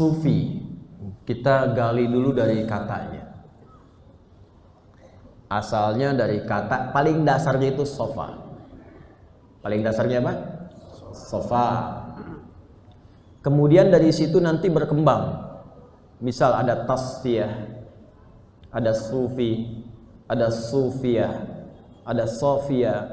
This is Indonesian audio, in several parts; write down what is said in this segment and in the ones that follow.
Sufi, kita gali dulu dari katanya. Asalnya dari kata paling dasarnya itu sofa. Paling dasarnya apa? Sofa. Kemudian dari situ nanti berkembang. Misal ada tasfiyah, ada sufi, ada sufiyah, ada sofiyah.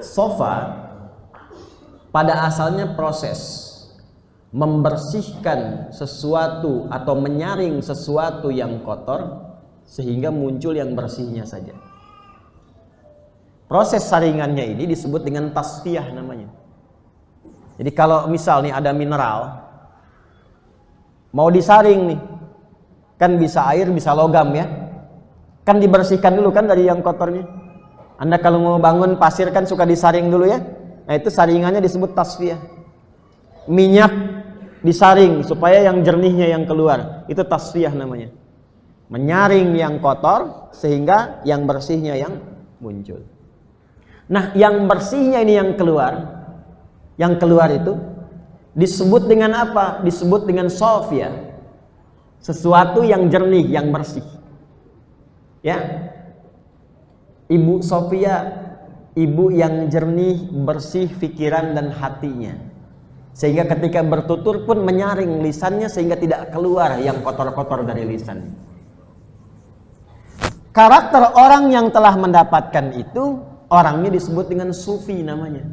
Sofa pada asalnya proses membersihkan sesuatu atau menyaring sesuatu yang kotor sehingga muncul yang bersihnya saja. Proses saringannya ini disebut dengan tasfiyah namanya. Jadi kalau misal nih ada mineral mau disaring nih, kan bisa air bisa logam ya, kan dibersihkan dulu kan dari yang kotornya. Anda kalau mau bangun pasir kan suka disaring dulu ya, nah itu saringannya disebut tasfiyah. Minyak disaring supaya yang jernihnya yang keluar, itu tasfiyah namanya. Menyaring yang kotor sehingga yang bersihnya yang muncul. Nah yang bersihnya ini yang keluar itu disebut dengan apa? Disebut dengan sofia, sesuatu yang jernih, yang bersih ya. Ibu Sofia, ibu yang jernih, bersih pikiran dan hatinya, sehingga ketika bertutur pun menyaring lisannya sehingga tidak keluar yang kotor-kotor dari lisan. Karakter orang yang telah mendapatkan itu, orangnya disebut dengan sufi namanya.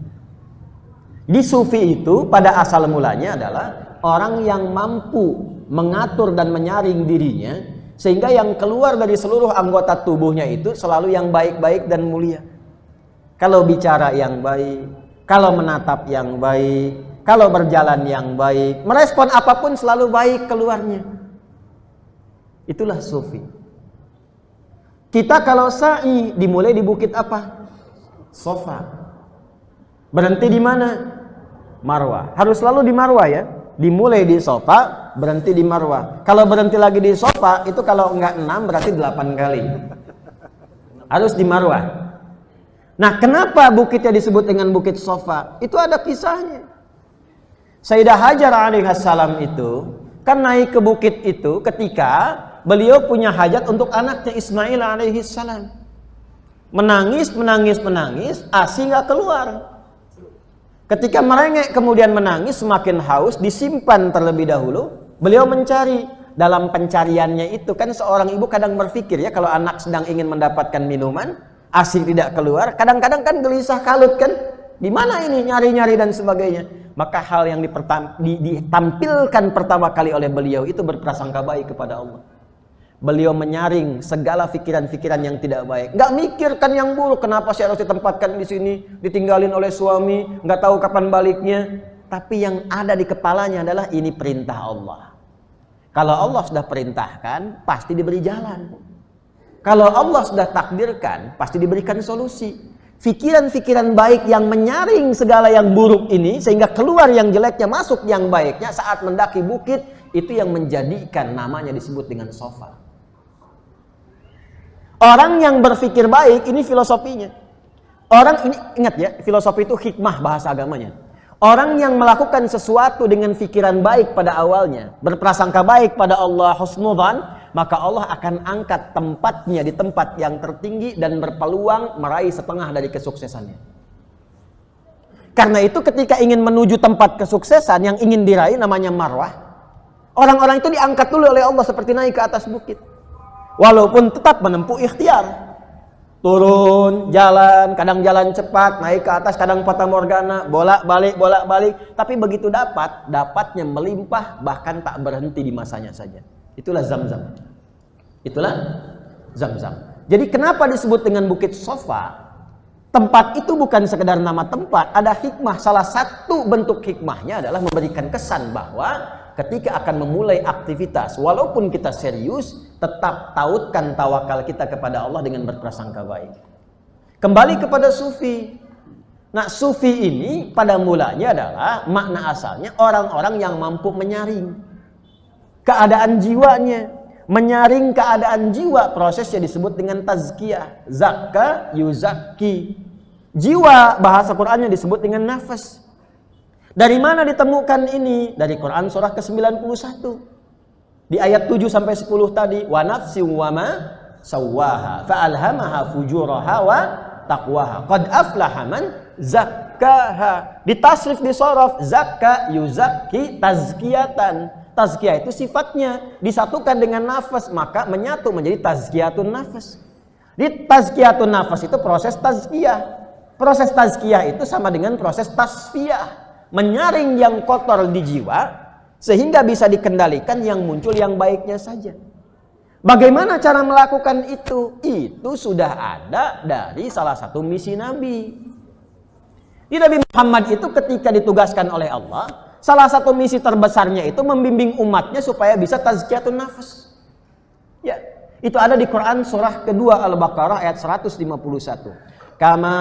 Di sufi itu pada asal mulanya adalah orang yang mampu mengatur dan menyaring dirinya sehingga yang keluar dari seluruh anggota tubuhnya itu selalu yang baik-baik dan mulia. Kalau bicara yang baik, kalau menatap yang baik, kalau berjalan yang baik, merespon apapun selalu baik keluarnya. Itulah sufi. Kita kalau sa'i dimulai di bukit apa? Sofa. Berhenti di mana? Marwah. Harus selalu di Marwah ya. Dimulai di sofa, berhenti di Marwah. Kalau berhenti lagi di sofa, itu kalau enggak 6 berarti 8 kali. Harus di Marwah. Nah, kenapa bukitnya disebut dengan bukit sofa? Itu ada kisahnya. Sayyidah Hajar alaihissalam itu kan naik ke bukit itu ketika beliau punya hajat untuk anaknya Ismail alaihissalam. Menangis, ASI nggak keluar. Ketika merengek kemudian menangis, semakin haus, disimpan terlebih dahulu. Beliau mencari. Dalam pencariannya itu kan seorang ibu kadang berpikir ya, kalau anak sedang ingin mendapatkan minuman, ASI tidak keluar, kadang-kadang kan gelisah kalut kan, gimana ini nyari-nyari dan sebagainya. Maka hal yang ditampilkan pertama kali oleh beliau itu berprasangka baik kepada Allah. Beliau menyaring segala pikiran-pikiran yang tidak baik. Nggak mikirkan yang buruk. Kenapa saya harus ditempatkan di sini, ditinggalin oleh suami, nggak tahu kapan baliknya. Tapi yang ada di kepalanya adalah ini perintah Allah. Kalau Allah sudah perintahkan, pasti diberi jalan. Kalau Allah sudah takdirkan, pasti diberikan solusi. Pikiran-pikiran baik yang menyaring segala yang buruk ini, sehingga keluar yang jeleknya, masuk yang baiknya saat mendaki bukit, itu yang menjadikan namanya disebut dengan sofa. Orang yang berpikir baik, ini filosofinya. Orang ini, ingat ya, filosofi itu hikmah bahasa agamanya. Orang yang melakukan sesuatu dengan pikiran baik pada awalnya, berprasangka baik pada Allah, husnudzan, maka Allah akan angkat tempatnya di tempat yang tertinggi dan berpeluang meraih setengah dari kesuksesannya. Karena itu ketika ingin menuju tempat kesuksesan yang ingin diraih namanya marwah, orang-orang itu diangkat dulu oleh Allah seperti naik ke atas bukit. Walaupun tetap menempuh ikhtiar. Turun, jalan, kadang jalan cepat, naik ke atas, kadang fata morgana, bolak-balik. Tapi begitu dapatnya melimpah, bahkan tak berhenti di masanya saja. Itulah Zamzam. Jadi kenapa disebut dengan Bukit Sofa? Tempat itu bukan sekedar nama tempat, ada hikmah. Salah satu bentuk hikmahnya adalah memberikan kesan bahwa ketika akan memulai aktivitas, walaupun kita serius, tetap tautkan tawakal kita kepada Allah dengan berprasangka baik. Kembali kepada sufi. Nah, sufi ini pada mulanya adalah makna asalnya orang-orang yang mampu menyaring keadaan jiwanya. Menyaring keadaan jiwa, prosesnya disebut dengan tazkiyah. Zakka yuzakki. Jiwa, bahasa Qur'annya disebut dengan nafas. Dari mana ditemukan ini? Dari Quran surah ke-91. Di ayat 7 sampai 10 tadi, wa nafsi wa ma sawwaha fa'alhamaha fujuraha wa taqwaha qad aflaha man zakkaha. Ditasrif di sorof, zakka yuzakki tazkiyatan. Tazkiyah itu sifatnya disatukan dengan nafas, maka menyatu menjadi tazkiyatun nafas. Di tazkiyatun nafas itu proses tazkiyah. Proses tazkiyah itu sama dengan proses tasfiyah, menyaring yang kotor di jiwa sehingga bisa dikendalikan yang muncul yang baiknya saja. Bagaimana cara melakukan itu? Itu sudah ada dari salah satu misi Nabi. Di Nabi Muhammad itu ketika ditugaskan oleh Allah, salah satu misi terbesarnya itu membimbing umatnya supaya bisa tazkiyatun nafas. Ya, itu ada di Quran surah kedua Al-Baqarah ayat 151. Kama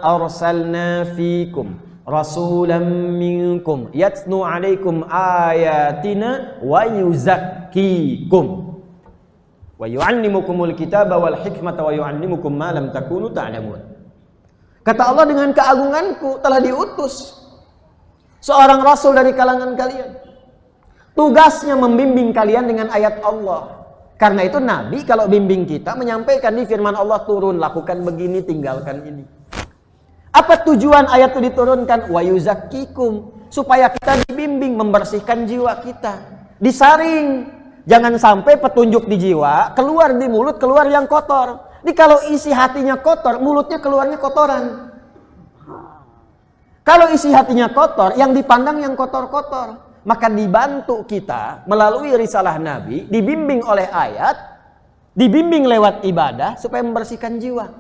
arsalna fikum rasulan minkum yatlu alaikum ayatina wa yuzakkikum wa yu'allimukumul kitaba wal hikmata wa yu'allimukum ma lam takunu ta'lamun. Kata Allah, dengan keagunganku telah diutus seorang rasul dari kalangan kalian. Tugasnya membimbing kalian dengan ayat Allah. Karena itu Nabi kalau bimbing kita menyampaikan di firman Allah turun, lakukan begini, tinggalkan ini. Apa tujuan ayat itu diturunkan? Wa yuzakkikum, supaya kita dibimbing, membersihkan jiwa kita, disaring. Jangan sampai petunjuk di jiwa keluar di mulut, keluar yang kotor. Jadi kalau isi hatinya kotor, mulutnya keluarnya kotoran. Kalau isi hatinya kotor, yang dipandang yang kotor-kotor. Maka dibantu kita melalui risalah Nabi, dibimbing oleh ayat, dibimbing lewat ibadah supaya membersihkan jiwa.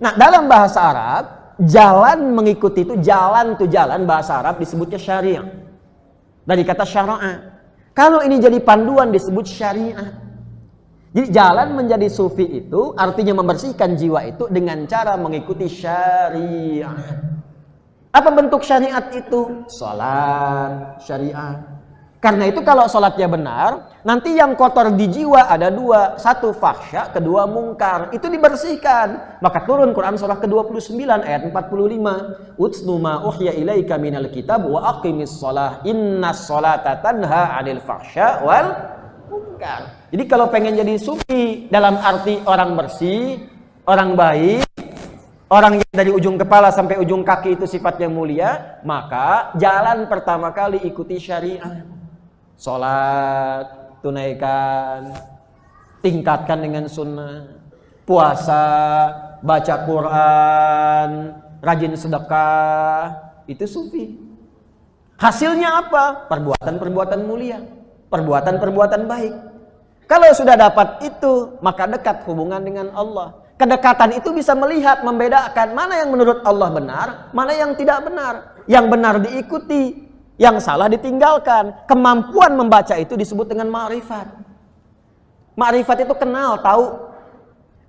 Nah, dalam bahasa Arab, jalan mengikuti itu, jalan itu jalan, bahasa Arab disebutnya syariah. Dari kata syara'a. Kalau ini jadi panduan disebut syariat. Jadi jalan menjadi sufi itu artinya membersihkan jiwa itu dengan cara mengikuti syariat. Apa bentuk syariat itu? Salat syariat. Karena itu kalau salatnya benar, nanti yang kotor di jiwa ada dua. Satu fahsya, kedua mungkar. Itu dibersihkan. Maka turun Quran surah ke-29 ayat 45. Utslu ma uhya ilaika minal kitab wa aqimis shalah innas sholata tanha 'anil fahsya wal munkar. Jadi kalau pengen jadi sufi dalam arti orang bersih, orang baik, orang yang dari ujung kepala sampai ujung kaki itu sifatnya mulia, maka jalan pertama kali ikuti syariat. Sholat, tunaikan, tingkatkan dengan sunnah, puasa, baca Quran, rajin sedekah, itu sufi. Hasilnya apa? Perbuatan-perbuatan mulia, perbuatan-perbuatan baik. Kalau sudah dapat itu, maka dekat hubungan dengan Allah. Kedekatan itu bisa melihat, membedakan mana yang menurut Allah benar, mana yang tidak benar. Yang benar diikuti, yang salah ditinggalkan. Kemampuan membaca itu disebut dengan ma'rifat. Ma'rifat itu kenal, tahu.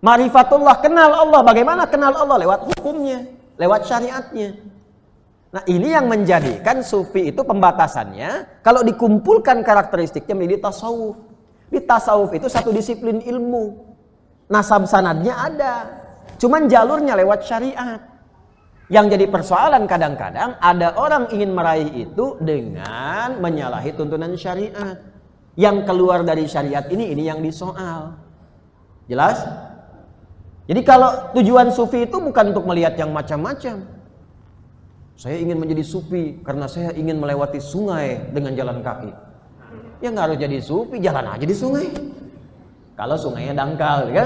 Ma'rifatullah, kenal Allah. Bagaimana kenal Allah? Lewat hukumnya, lewat syariatnya. Nah, ini yang menjadikan sufi itu pembatasannya, kalau dikumpulkan karakteristiknya menjadi tasawuf. Di tasawuf itu satu disiplin ilmu. Nasab sanadnya ada, cuman jalurnya lewat syariat. Yang jadi persoalan kadang-kadang ada orang ingin meraih itu dengan menyalahi tuntunan syariat. Yang keluar dari syariat ini yang disoal. Jelas? Jadi kalau tujuan sufi itu bukan untuk melihat yang macam-macam. Saya ingin menjadi sufi karena saya ingin melewati sungai dengan jalan kaki. Ya nggak harus jadi sufi, jalan aja di sungai. Kalau sungainya dangkal, ya.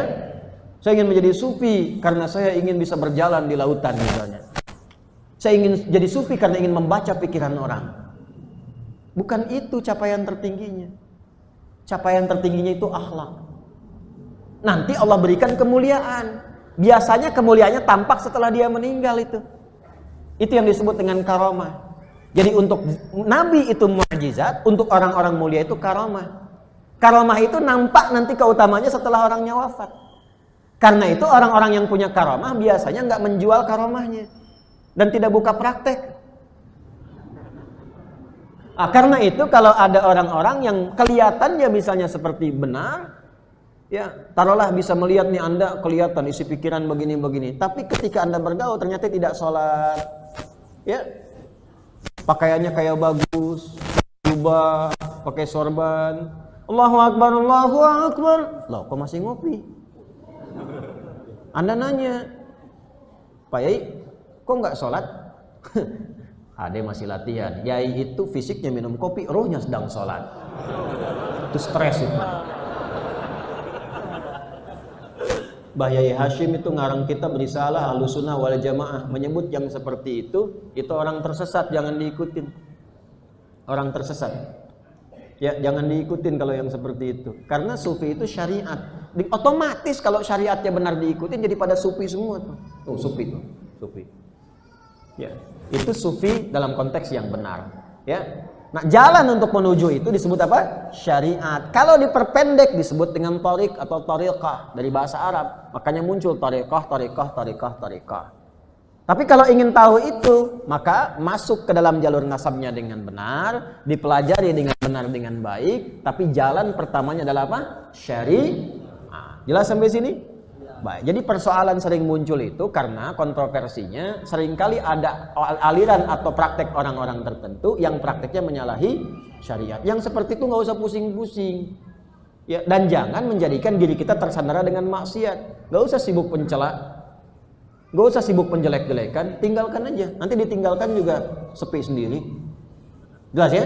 Saya ingin menjadi sufi karena saya ingin bisa berjalan di lautan misalnya. Saya ingin jadi sufi karena ingin membaca pikiran orang. Bukan itu capaian tertingginya. Capaian tertingginya itu akhlak. Nanti Allah berikan kemuliaan. Biasanya kemuliaannya tampak setelah dia meninggal itu. Itu yang disebut dengan karamah. Jadi untuk Nabi itu mukjizat, untuk orang-orang mulia itu karamah. Karamah itu nampak nanti keutamanya setelah orangnya wafat. Karena itu orang-orang yang punya karamah biasanya nggak menjual karamahnya dan tidak buka praktek. Karena itu kalau ada orang-orang yang kelihatannya misalnya seperti benar, ya taruhlah bisa melihat nih Anda kelihatan isi pikiran begini-begini, tapi ketika Anda bergaul ternyata tidak sholat, ya pakaiannya kayak bagus, jubah, pakai sorban. Allahu Akbar, Allahu Akbar. Loh, kok masih ngopi? Anda nanya, Pak Yai, kok nggak sholat? Ade masih latihan. Yai itu fisiknya minum kopi, rohnya sedang sholat. Itu stres itu. Mbah Yai Hashim itu ngarang kitab Risalah Ahlussunnah wal Jamaah, menyebut yang seperti itu orang tersesat, jangan diikutin. Orang tersesat. Ya, jangan diikutin kalau yang seperti itu. Karena sufi itu syariat. Otomatis kalau syariatnya benar diikutin jadi pada sufi semua tuh. Tuh, sufi tuh, sufi. Ya, itu sufi dalam konteks yang benar, ya. Nah, jalan untuk menuju itu disebut apa? Syariat. Kalau diperpendek disebut dengan tariq atau tariqah dari bahasa Arab. Makanya muncul tariqah, tariqah, tariqah, tariqah. Tapi kalau ingin tahu itu, maka masuk ke dalam jalur nasabnya dengan benar, dipelajari dengan benar dengan baik, tapi jalan pertamanya adalah apa? Syariat. Jelas sampai sini? Baik. Jadi persoalan sering muncul itu karena kontroversinya seringkali ada aliran atau praktek orang-orang tertentu yang prakteknya menyalahi syariat. Yang seperti itu nggak usah pusing-pusing. Ya, dan jangan menjadikan diri kita tersandera dengan maksiat. Nggak usah sibuk pencela. Gak usah sibuk penjelek-jelekan, tinggalkan aja. Nanti ditinggalkan juga sepi sendiri. Jelas ya?